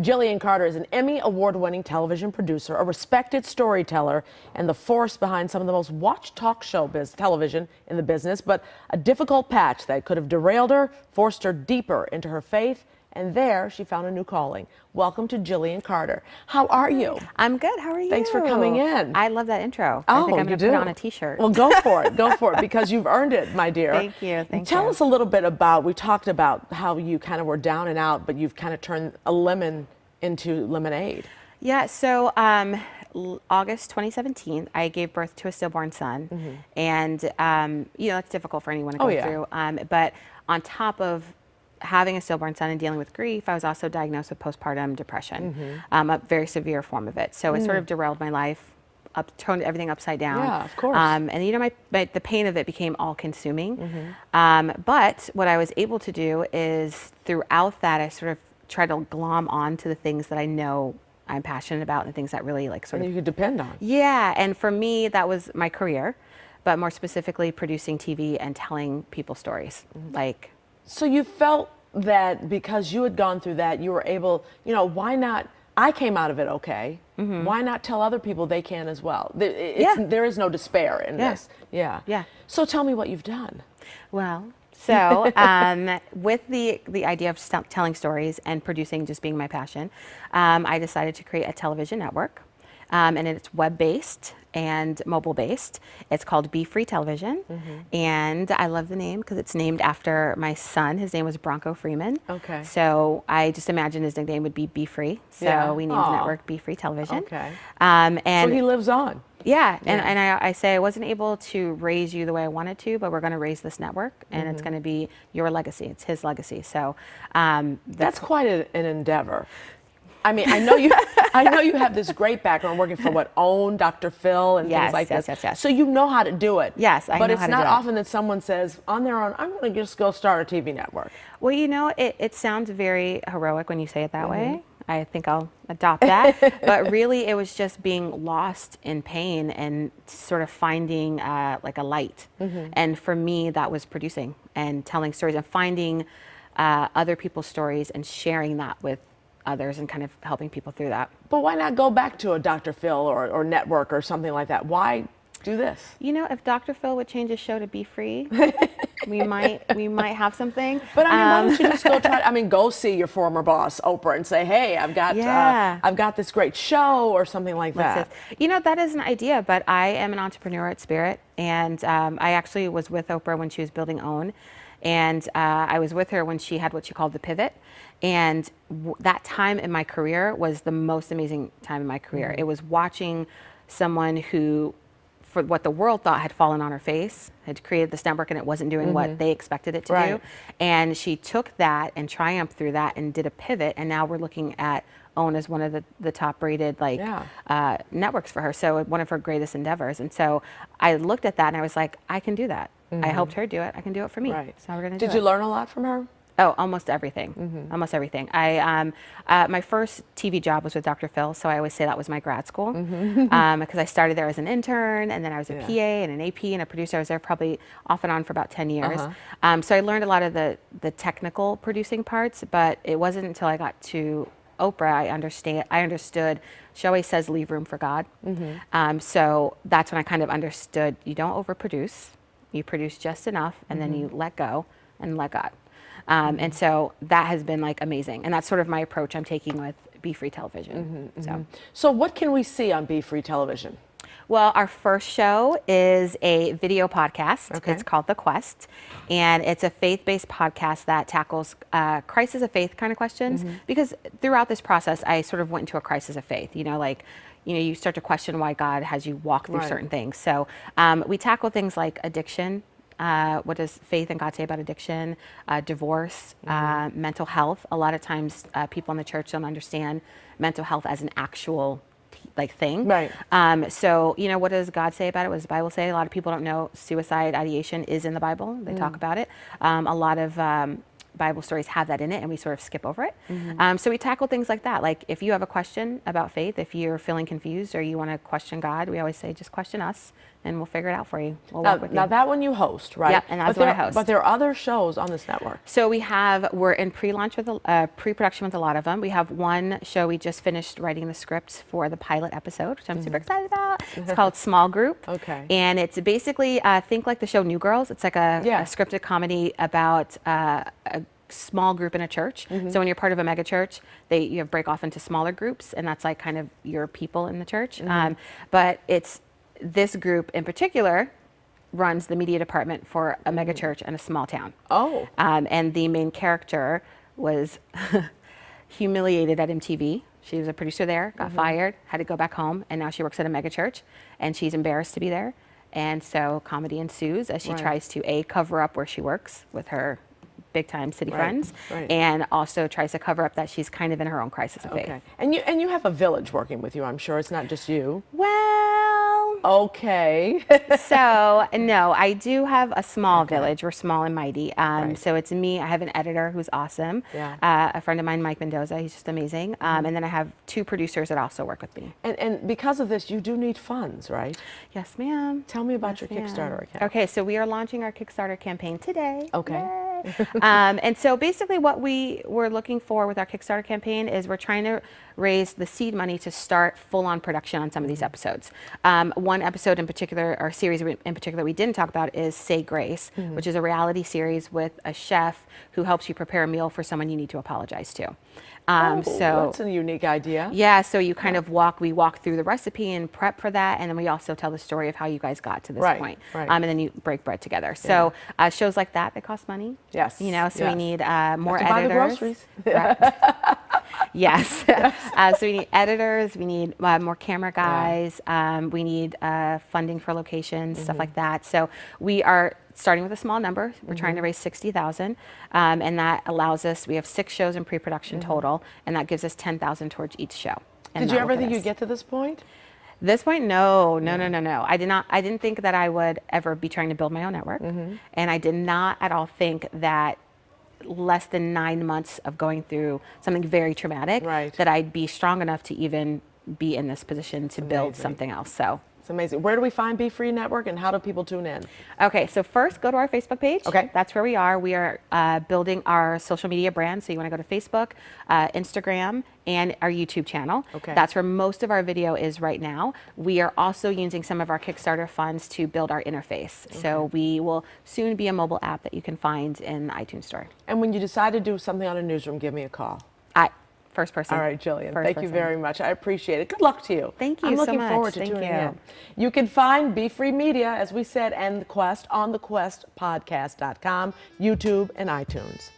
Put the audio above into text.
Gyllian Carter is an Emmy award-winning television producer, a respected storyteller, and the force behind some of the most watched talk show television in the business, but a difficult patch that could have derailed her, forced her deeper into her faith, and there she found a new calling. Welcome to Gyllian Carter. How are you? I'm good. How are you? Thanks for coming in. I love that intro. Oh, I think I'm going to put it on a t-shirt. Well, go for it. Go for it, because you've earned it, my dear. Thank you. Thank you. Tell us a little bit about, we talked about how you kind of were down and out, but you've kind of turned a lemon into lemonade. Yeah, so August 2017, I gave birth to a stillborn son. And, you know, it's difficult for anyone to go through. But on top of having a stillborn son and dealing with grief, I was also diagnosed with postpartum depression, a very severe form of it. So it sort of derailed my life, turned everything upside down. Yeah, of course. And you know, the pain of it became all-consuming. But what I was able to do is, throughout that, I sort of tried to glom on to the things that I know I'm passionate about, and the things that really and you could depend on. Yeah, and for me, that was my career, but more specifically producing TV and telling people stories. So you felt that because you had gone through that, you were able, you know, why not? I came out of it okay. Why not tell other people they can as well? There is no despair in this. Yeah. So tell me what you've done. Well, so with the idea of telling stories and producing just being my passion, I decided to create a television network. And it's web-based and mobile-based. It's called Be Free Television. And I love the name because it's named after my son. His name was Bronco Freeman. Okay. So I just imagined his nickname would be Be Free. So we named the network Be Free Television. Okay. And so he lives on. Yeah, and I say I wasn't able to raise you the way I wanted to, but we're going to raise this network, and it's going to be your legacy. It's his legacy. So that's quite an endeavor. I mean, I know you have this great background working for OWN, Dr. Phil, and things like this. Yes. So you know how to do it. Yes, I know how to do it. But it's not often that someone says on their own, I'm going to just go start a TV network. Well, you know, it sounds very heroic when you say it that way. I think I'll adopt that. But really, it was just being lost in pain and sort of finding like a light. And for me, that was producing and telling stories and finding other people's stories and sharing that with others and kind of helping people through that. But why not go back to a Dr. Phil or network or something like that? Why do this? You know, if Dr. Phil would change his show to Be Free, we might have something. But I mean, why don't you just go try? I mean, go see your former boss, Oprah, and say, "Hey, I've got this great show," or something like that. You know, that is an idea. But I am an entrepreneur at spirit, and I actually was with Oprah when she was building OWN. And I was with her when she had what she called the pivot. And that time in my career was the most amazing time in my career. It was watching someone who, for what the world thought had fallen on her face, had created this network and it wasn't doing what they expected it to do. And she took that and triumphed through that and did a pivot. And now we're looking at OWN as one of the top rated networks for her. So one of her greatest endeavors. And so I looked at that and I was like, I can do that. I helped her do it. I can do it for me. So we're going to do it. Did you learn a lot from her? Oh, almost everything. Almost everything. My first TV job was with Dr. Phil, so I always say that was my grad school because I started there as an intern, and then I was a PA and an AP and a producer. I was there probably off and on for about 10 years. So I learned a lot of the technical producing parts, but it wasn't until I got to Oprah I understood. She always says leave room for God. So that's when I kind of understood you don't overproduce. You produce just enough, and then you let go and let God. And so that has been like amazing. And that's sort of my approach I'm taking with Be Free Television. So what can we see on Be Free Television? Well, our first show is a video podcast. It's called The Quest. And it's a faith-based podcast that tackles crisis of faith kind of questions. Because throughout this process, I sort of went into a crisis of faith. You know, you start to question why God has you walk through certain things. So we tackle things like addiction. What does faith and God say about addiction, divorce, mental health? A lot of times people in the church don't understand mental health as an actual thing. So, you know, what does God say about it? What does the Bible say? A lot of people don't know suicide ideation is in the Bible. They talk about it. A lot of Bible stories have that in it, and we sort of skip over it. So we tackle things like that. Like if you have a question about faith, if you're feeling confused or you want to question God, we always say just question us and we'll figure it out for you. We'll walk with you. Now that one you host, right? Yep, and that's what I host. But there are other shows on this network. So we're in pre-launch with pre-production with a lot of them. We have one show we just finished writing the scripts for the pilot episode, which I'm super excited about. It's called Small Group. Okay. And it's basically think like the show New Girls. It's like a scripted comedy about a small group in a church. So when you're part of a mega church, you break off into smaller groups, and that's like kind of your people in the church. But it's this group in particular runs the media department for a mega church in a small town. Oh. And the main character was humiliated at MTV. She was a producer there, got fired, had to go back home, and now she works at a mega church, and she's embarrassed to be there. And so comedy ensues as she tries to cover up where she works with her big time city friends, and also tries to cover up that she's kind of in her own crisis of faith. Okay. And you have a village working with you, I'm sure. It's not just you. Well, okay. so no, I do have a small village. We're small and mighty. So it's me. I have an editor who's awesome. A friend of mine, Mike Mendoza. He's just amazing. And then I have 2 producers that also work with me. And because of this, you do need funds, right? Yes, ma'am. Tell me about your Kickstarter account. Okay, so we are launching our Kickstarter campaign today. Okay. Yay. And so basically what we were looking for with our Kickstarter campaign is we're trying to raise the seed money to start full-on production on some of these episodes. One episode in particular, or series in particular we didn't talk about, is Say Grace, which is a reality series with a chef who helps you prepare a meal for someone you need to apologize to. So that's a unique idea. Yeah, so you kind of we walk through the recipe and prep for that, and then we also tell the story of how you guys got to this point. And then you break bread together. So shows like that cost money. Yes. You know, so we need more to buy the editors. groceries. Yes. So we need editors, we need more camera guys, we need funding for locations, stuff like that. So we are starting with a small number. We're trying to raise 60,000, and that allows us. We have 6 shows in pre-production total, and that gives us 10,000 towards each show. And Did you ever think you'd get to this point? This point, no. I did not. I didn't think that I would ever be trying to build my own network, and I did not at all think that less than 9 months of going through something very traumatic, that I'd be strong enough to even be in this position to build something else. So. It's amazing. Where do we find Be Free Network, and how do people tune in? Okay, so first go to our Facebook page. Okay. That's where we are. We are building our social media brand. So you want to go to Facebook, Instagram, and our YouTube channel. Okay. That's where most of our video is right now. We are also using some of our Kickstarter funds to build our interface. Okay. So we will soon be a mobile app that you can find in the iTunes Store. And when you decide to do something on a newsroom, give me a call. First person. All right, Gyllian, thank you very much. I appreciate it. Good luck to you. Thank you I'm looking so much. forward to tuning in. You can find Be Free Media, as we said, and The Quest on thequestpodcast.com, YouTube, and iTunes.